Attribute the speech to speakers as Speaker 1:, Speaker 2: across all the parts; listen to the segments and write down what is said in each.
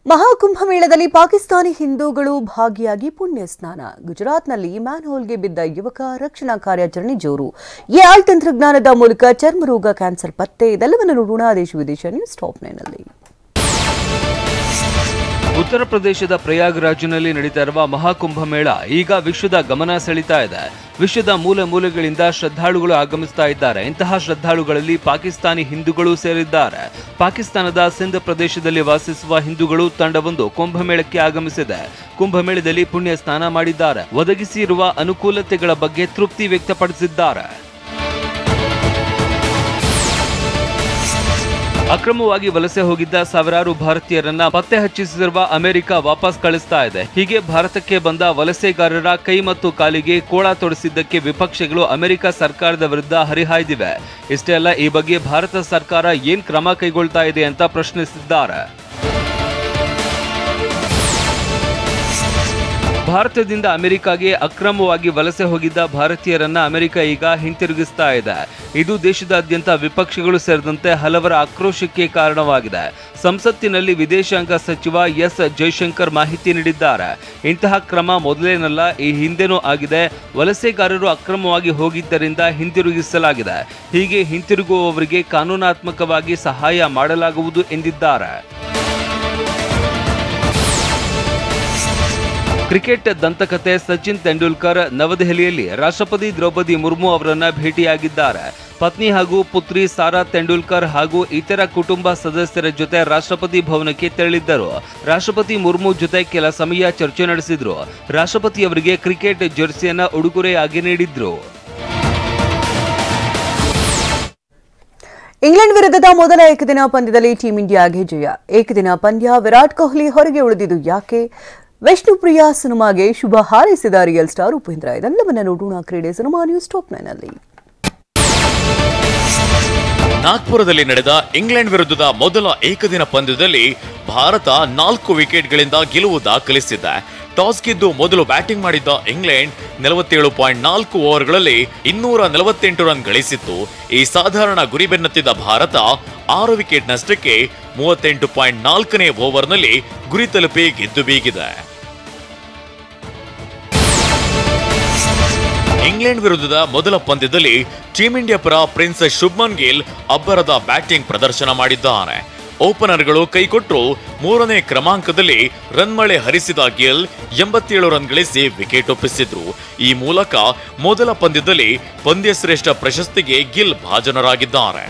Speaker 1: ಮಹಾಕುಂಭಮೇಳದಲ್ಲಿ ಪಾಕಿಸ್ತಾನಿ ಹಿಂದೂಗಳು ಭಾಗಿಯಾಗಿ ಪುಣ್ಯ ಸ್ನಾನ. ಗುಜರಾತ್ನಲ್ಲಿ ಮ್ಯಾನ್ಹೋಲ್ಗೆ ಬಿದ್ದ ಯುವಕ ರಕ್ಷಣಾ ಕಾರ್ಯಾಚರಣೆ ಜೋರು. ಎಐ ತಂತ್ರಜ್ಞಾನದ ಮೂಲಕ ಚರ್ಮರೋಗ ಕ್ಯಾನ್ಸರ್ ಪತ್ತೆ. ಇದೆಲ್ಲವನ್ನು ನೋಡೋಣ ದೇಶ ವಿದೇಶ ನ್ಯೂಸ್ ಟಾಪ್ 9 ನಲ್ಲಿ.
Speaker 2: ಉತ್ತರ ಪ್ರದೇಶದ ಪ್ರಯಾಗ್ರಾಜ್ನಲ್ಲಿ ನಡೀತಾ ಇರುವ ಮಹಾಕುಂಭಮೇಳ ಈಗ ವಿಶ್ವದ ಗಮನ ಸೆಳೀತಾ ಇದೆ. ವಿಶ್ವದ ಮೂಲೆ ಮೂಲೆಗಳಿಂದ ಶ್ರದ್ಧಾಳುಗಳು ಆಗಮಿಸ್ತಾ ಇದ್ದಾರೆ. ಇಂತಹ ಶ್ರದ್ಧಾಳುಗಳಲ್ಲಿ ಪಾಕಿಸ್ತಾನಿ ಹಿಂದೂಗಳು ಸೇರಿದ್ದಾರೆ. ಪಾಕಿಸ್ತಾನದ ಸಿಂಧ್ ಪ್ರದೇಶದಲ್ಲಿ ವಾಸಿಸುವ ಹಿಂದೂಗಳು ತಂಡವೊಂದು ಕುಂಭಮೇಳಕ್ಕೆ ಆಗಮಿಸಿದೆ. ಕುಂಭಮೇಳದಲ್ಲಿ ಪುಣ್ಯ ಸ್ನಾನ ಮಾಡಿದ್ದಾರೆ. ಒದಗಿಸಿರುವ ಅನುಕೂಲತೆಗಳ ಬಗ್ಗೆ ತೃಪ್ತಿ ವ್ಯಕ್ತಪಡಿಸಿದ್ದಾರೆ. ಅಕ್ರಮವಾಗಿ ವಲಸೆ ಹೋಗಿದ್ದ ಸಾವಿರಾರು ಭಾರತೀಯರನ್ನ ಪತ್ತೆ ಹಚ್ಚಿಸಿರುವ ಅಮೆರಿಕ ವಾಪಸ್ ಕಳಿಸ್ತಾ ಇದೆ. ಹೀಗೆ ಭಾರತಕ್ಕೆ ಬಂದ ವಲಸೆಗಾರರ ಕೈ ಮತ್ತು ಕಾಲಿಗೆ ಕೋಳ ತೊಡಿಸಿದ್ದಕ್ಕೆ ವಿಪಕ್ಷಗಳು ಅಮೆರಿಕ ಸರ್ಕಾರದ ವಿರುದ್ಧ ಹರಿಹಾಯ್ದಿವೆ. ಇಷ್ಟೇ ಅಲ್ಲ, ಈ ಬಗ್ಗೆ ಭಾರತ ಸರ್ಕಾರ ಏನ್ ಕ್ರಮ ಕೈಗೊಳ್ತಾ ಇದೆ ಅಂತ ಪ್ರಶ್ನಿಸಿದ್ದಾರೆ. ಭಾರತದಿಂದ ಅಮೆರಿಕಾಗೆ ಅಕ್ರಮವಾಗಿ ವಲಸೆ ಹೋಗಿದ್ದ ಭಾರತೀಯರನ್ನ ಅಮೆರಿಕ ಈಗ ಹಿಂತಿರುಗಿಸ್ತಾ ಇದೆ. ಇದು ದೇಶದಾದ್ಯಂತ ವಿಪಕ್ಷಗಳು ಸೇರಿದಂತೆ ಹಲವರ ಆಕ್ರೋಶಕ್ಕೆ ಕಾರಣವಾಗಿದೆ. ಸಂಸತ್ತಿನಲ್ಲಿ ವಿದೇಶಾಂಗ ಸಚಿವ ಎಸ್ ಜೈಶಂಕರ್ ಮಾಹಿತಿ ನೀಡಿದ್ದಾರೆ. ಇಂತಹ ಕ್ರಮ ಮೊದಲೇನಲ್ಲ, ಈ ಹಿಂದೆನೂ ಆಗಿದೆ. ವಲಸೆಗಾರರು ಅಕ್ರಮವಾಗಿ ಹೋಗಿದ್ದರಿಂದ ಹಿಂತಿರುಗಿಸಲಾಗಿದೆ. ಹೀಗೆ ಹಿಂತಿರುಗುವವರಿಗೆ ಕಾನೂನಾತ್ಮಕವಾಗಿ ಸಹಾಯ ಮಾಡಲಾಗುವುದು ಎಂದಿದ್ದಾರೆ. ಕ್ರಿಕೆಟ್ ದಂತಕತೆ ಸಚಿನ್ ತೆಂಡೂಲ್ಕರ್ ನವದೆಹಲಿಯಲ್ಲಿ ರಾಷ್ಟ್ರಪತಿ ದ್ರೌಪದಿ ಮುರ್ಮು ಅವರನ್ನ ಭೇಟಿಯಾಗಿದ್ದಾರೆ. ಪತ್ನಿ ಹಾಗೂ ಪುತ್ರಿ ಸಾರಾ ತೆಂಡೂಲ್ಕರ್ ಹಾಗೂ ಇತರ ಕುಟುಂಬ ಸದಸ್ಯರ ಜೊತೆ ರಾಷ್ಟ್ರಪತಿ ಭವನಕ್ಕೆ ತೆರಳಿದ್ದರು. ರಾಷ್ಟ್ರಪತಿ ಮುರ್ಮು ಜೊತೆ ಕೆಲ ಸಮಯ ಚರ್ಚೆ ನಡೆಸಿದ್ರು. ರಾಷ್ಟ್ರಪತಿ ಅವರಿಗೆ ಕ್ರಿಕೆಟ್ ಜೆರ್ಸಿಯನ್ನ ಉಡುಗೊರೆಯಾಗಿ ನೀಡಿದ್ರು.
Speaker 1: ಇಂಗ್ಲೆಂಡ್ ವಿರುದ್ಧದ ಮೊದಲ ಏಕದಿನ ಪಂದ್ಯದಲ್ಲಿ ಟೀಂ ಇಂಡಿಯಾಗೆ ಜಯ. ಏಕದಿನ ಪಂದ್ಯ ವಿರಾಟ್ ಕೊಹ್ಲಿ ಹೊರಗೆ ಉಳಿದಿದ್ದು ಯಾಕೆ? ವಿಷ್ಣುಪ್ರಿಯಾ ಸಿನಿಮಾಗೆ ಶುಭ ಹಾರೈಸಿದ ರಿಯಲ್ ಸ್ಟಾರ್ ಉಪೇಂದ್ರ. ಇದೆಲ್ಲವನ್ನ ನೋಡೋಣ ಕ್ರೀಡೆ ಸಿನಿಮಾ ನ್ಯೂಸ್ ಟಾಪ್ 9 ನಲ್ಲಿ.
Speaker 3: ನಾಗ್ಪುರದಲ್ಲಿ ನಡೆದ ಇಂಗ್ಲೆಂಡ್ ವಿರುದ್ಧದ ಮೊದಲ ಏಕದಿನ ಪಂದ್ಯದಲ್ಲಿ ಭಾರತ 4 ವಿಕೆಟ್ಗಳಿಂದ ಗೆಲುವು ದಾಖಲಿಸಿದೆ. ಟಾಸ್ ಗೆದ್ದು ಮೊದಲು ಬ್ಯಾಟಿಂಗ್ ಮಾಡಿದ್ದ ಇಂಗ್ಲೆಂಡ್ 47.4 ಓವರ್ಗಳಲ್ಲಿ 248 ರನ್ ಗಳಿಸಿತ್ತು. ಈ ಸಾಧಾರಣ ಗುರಿ ಬೆನ್ನತ್ತಿದ್ದ ಭಾರತ 6 ವಿಕೆಟ್ ನಷ್ಟಕ್ಕೆ 38.4ನೇ ಓವರ್ನಲ್ಲಿ ಗುರಿ ತಲುಪಿ ಗೆದ್ದು ಬೀಗಿದೆ. ಇಂಗ್ಲೆಂಡ್ ವಿರುದ್ಧದ ಮೊದಲ ಪಂದ್ಯದಲ್ಲಿ ಟೀಂ ಇಂಡಿಯಾ ಪರ ಪ್ರಿನ್ಸ್ ಶುಭ್ಮನ್ ಗಿಲ್ ಅಬ್ಬರದ ಬ್ಯಾಟಿಂಗ್ ಪ್ರದರ್ಶನ ಮಾಡಿದ್ದಾರೆ. ಓಪನರ್ಗಳು ಕೈಕೊಟ್ಟರು. 3ನೇ ಕ್ರಮಾಂಕದಲ್ಲಿ ರನ್ ಮಳೆ ಹರಿಸಿದ ಗಿಲ್ 87 ರನ್ ಗಳಿಸಿ ವಿಕೆಟ್ ಒಪ್ಪಿಸಿದ್ರು. ಈ ಮೂಲಕ ಮೊದಲ ಪಂದ್ಯದಲ್ಲಿ ಪಂದ್ಯಶ್ರೇಷ್ಠ ಪ್ರಶಸ್ತಿಗೆ ಗಿಲ್ ಭಾಜನರಾಗಿದ್ದಾರೆ.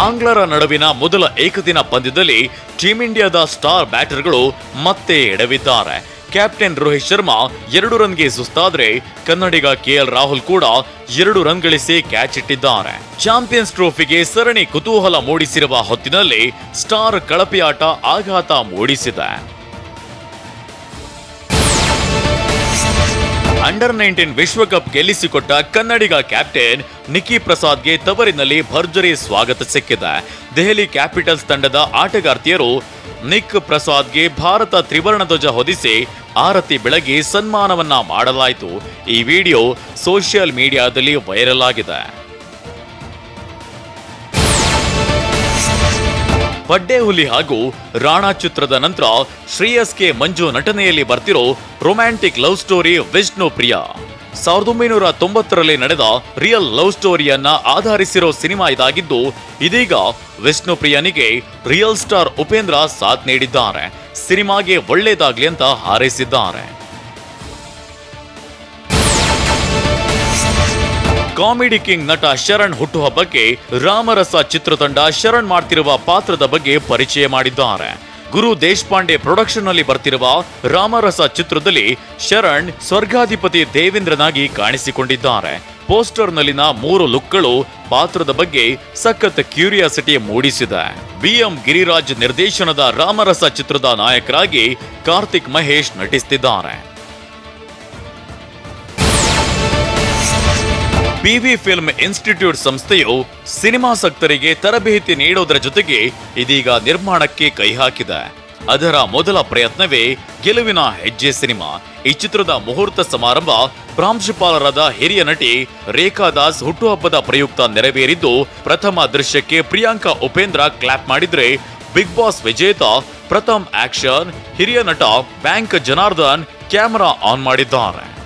Speaker 3: ಆಂಗ್ಲರ ನಡುವಿನ ಮೊದಲ ಏಕದಿನ ಪಂದ್ಯದಲ್ಲಿ ಟೀಂ ಇಂಡಿಯಾದ ಸ್ಟಾರ್ ಬ್ಯಾಟರ್ಗಳು ಮತ್ತೆ ಎಡವಿದ್ದಾರೆ. ಕ್ಯಾಪ್ಟನ್ ರೋಹಿತ್ ಶರ್ಮಾ 2 ರನ್ಗೆ ಸುಸ್ತಾದ್ರೆ ಕನ್ನಡಿಗ ಕೆಎಲ್ ರಾಹುಲ್ ಕೂಡ 2 ರನ್ ಗಳಿಸಿ ಕ್ಯಾಚ್ ಇಟ್ಟಿದ್ದಾರೆ. ಚಾಂಪಿಯನ್ಸ್ ಟ್ರೋಫಿಗೆ ಸರಣಿ ಕುತೂಹಲ ಮೂಡಿಸಿರುವ ಹೊತ್ತಿನಲ್ಲಿ ಸ್ಟಾರ್ ಕಳಪೆಯಾಟ ಆಘಾತ ಮೂಡಿಸಿದೆ. ಅಂಡರ್ 19 ವಿಶ್ವಕಪ್ ಗೆಲ್ಲಿಸಿಕೊಟ್ಟ ಕನ್ನಡಿಗ ಕ್ಯಾಪ್ಟನ್ ನಿಕ್ಕಿ ಪ್ರಸಾದ್ಗೆ ತವರಿನಲ್ಲಿ ಭರ್ಜರಿ ಸ್ವಾಗತ ಸಿಕ್ಕಿದೆ. ದೆಹಲಿ ಕ್ಯಾಪಿಟಲ್ಸ್ ತಂಡದ ಆಟಗಾರ್ತಿಯರು ನಿಕ್ ಪ್ರಸಾದ್ಗೆ ಭಾರತ ತ್ರಿವರ್ಣ ಧ್ವಜ ಹೊದಿಸಿ ಆರತಿ ಬೆಳಗಿ ಸನ್ಮಾನವನ್ನ ಮಾಡಲಾಯಿತು. ಈ ವಿಡಿಯೋ ಸೋಷಿಯಲ್ ಮೀಡಿಯಾದಲ್ಲಿ ವೈರಲ್ ಆಗಿದೆ. ಬಡ್ಡೆ ಹುಲಿ ಹಾಗೂ ರಾಣಾ ಚಿತ್ರದ ನಂತರ ಶ್ರೇಯಸ್ ಕೆ ಮಂಜು ನಟನೆಯಲ್ಲಿ ಬರ್ತಿರೋ ರೊಮ್ಯಾಂಟಿಕ್ ಲವ್ ಸ್ಟೋರಿ ವಿಷ್ಣುಪ್ರಿಯಾ. 1990ರಲ್ಲಿ ನಡೆದ ರಿಯಲ್ ಲವ್ ಸ್ಟೋರಿಯನ್ನ ಆಧರಿಸಿರೋ ಸಿನಿಮಾ ಇದಾಗಿದ್ದು, ಇದೀಗ ವಿಷ್ಣುಪ್ರಿಯನಿಗೆ ರಿಯಲ್ ಸ್ಟಾರ್ ಉಪೇಂದ್ರ ಸಾಥ್ ನೀಡಿದ್ದಾರೆ. ಸಿನಿಮಾಗೆ ಒಳ್ಳೇದಾಗ್ಲಿ ಅಂತ ಹಾರೈಸಿದ್ದಾರೆ. ಕಾಮಿಡಿ ಕಿಂಗ್ ನಟ ಶರಣ್ ಹುಟ್ಟುಹಬ್ಬಕ್ಕೆ ರಾಮರಸ ಚಿತ್ರತಂಡ ಶರಣ್ ಮಾಡ್ತಿರುವ ಪಾತ್ರದ ಬಗ್ಗೆ ಪರಿಚಯ ಮಾಡಿದ್ದಾರೆ. ಗುರು ದೇಶಪಾಂಡೆ ಪ್ರೊಡಕ್ಷನ್ ನಲ್ಲಿ ಬರ್ತಿರುವ ರಾಮರಸ ಚಿತ್ರದಲ್ಲಿ ಶರಣ್ ಸ್ವರ್ಗಾಧಿಪತಿ ದೇವೇಂದ್ರನಾಗಿ ಕಾಣಿಸಿಕೊಂಡಿದ್ದಾರೆ. ಪೋಸ್ಟರ್ ನಲ್ಲಿನ 3 ಲುಕ್ಗಳು ಪಾತ್ರದ ಬಗ್ಗೆ ಸಖತ್ ಕ್ಯೂರಿಯಾಸಿಟಿ ಮೂಡಿಸಿದೆ. BM ಗಿರಿರಾಜ್ ನಿರ್ದೇಶನದ ರಾಮರಸ ಚಿತ್ರದ ನಾಯಕರಾಗಿ ಕಾರ್ತಿಕ್ ಮಹೇಶ್ ನಟಿಸುತ್ತಿದ್ದಾರೆ. PV ಫಿಲ್ಮ್ ಇನ್ಸ್ಟಿಟ್ಯೂಟ್ ಸಂಸ್ಥೆಯು ಸಿನಿಮಾಸಕ್ತರಿಗೆ ತರಬೇತಿ ನೀಡೋದರ ಜೊತೆಗೆ ಇದೀಗ ನಿರ್ಮಾಣಕ್ಕೆ ಕೈ ಹಾಕಿದೆ. ಅದರ ಮೊದಲ ಪ್ರಯತ್ನವೇ ಗೆಲುವಿನ ಹೆಜ್ಜೆ ಸಿನಿಮಾ. ಈ ಚಿತ್ರದ ಮುಹೂರ್ತ ಸಮಾರಂಭ ಪ್ರಾಂಶುಪಾಲರಾದ ಹಿರಿಯ ನಟಿ ರೇಖಾ ದಾಸ್ ಹುಟ್ಟುಹಬ್ಬದ ಪ್ರಯುಕ್ತ ನೆರವೇರಿದ್ದು, ಪ್ರಥಮ ದೃಶ್ಯಕ್ಕೆ ಪ್ರಿಯಾಂಕಾ ಉಪೇಂದ್ರ ಕ್ಲಾಪ್ ಮಾಡಿದ್ರೆ, ಬಿಗ್ ಬಾಸ್ ವಿಜೇತ ಪ್ರಥಮ್ ಆಕ್ಷನ್ ಹಿರಿಯ ನಟ ಬ್ಯಾಂಕ್ ಜನಾರ್ದನ್ ಕ್ಯಾಮೆರಾ ಆನ್ ಮಾಡಿದ್ದಾರೆ.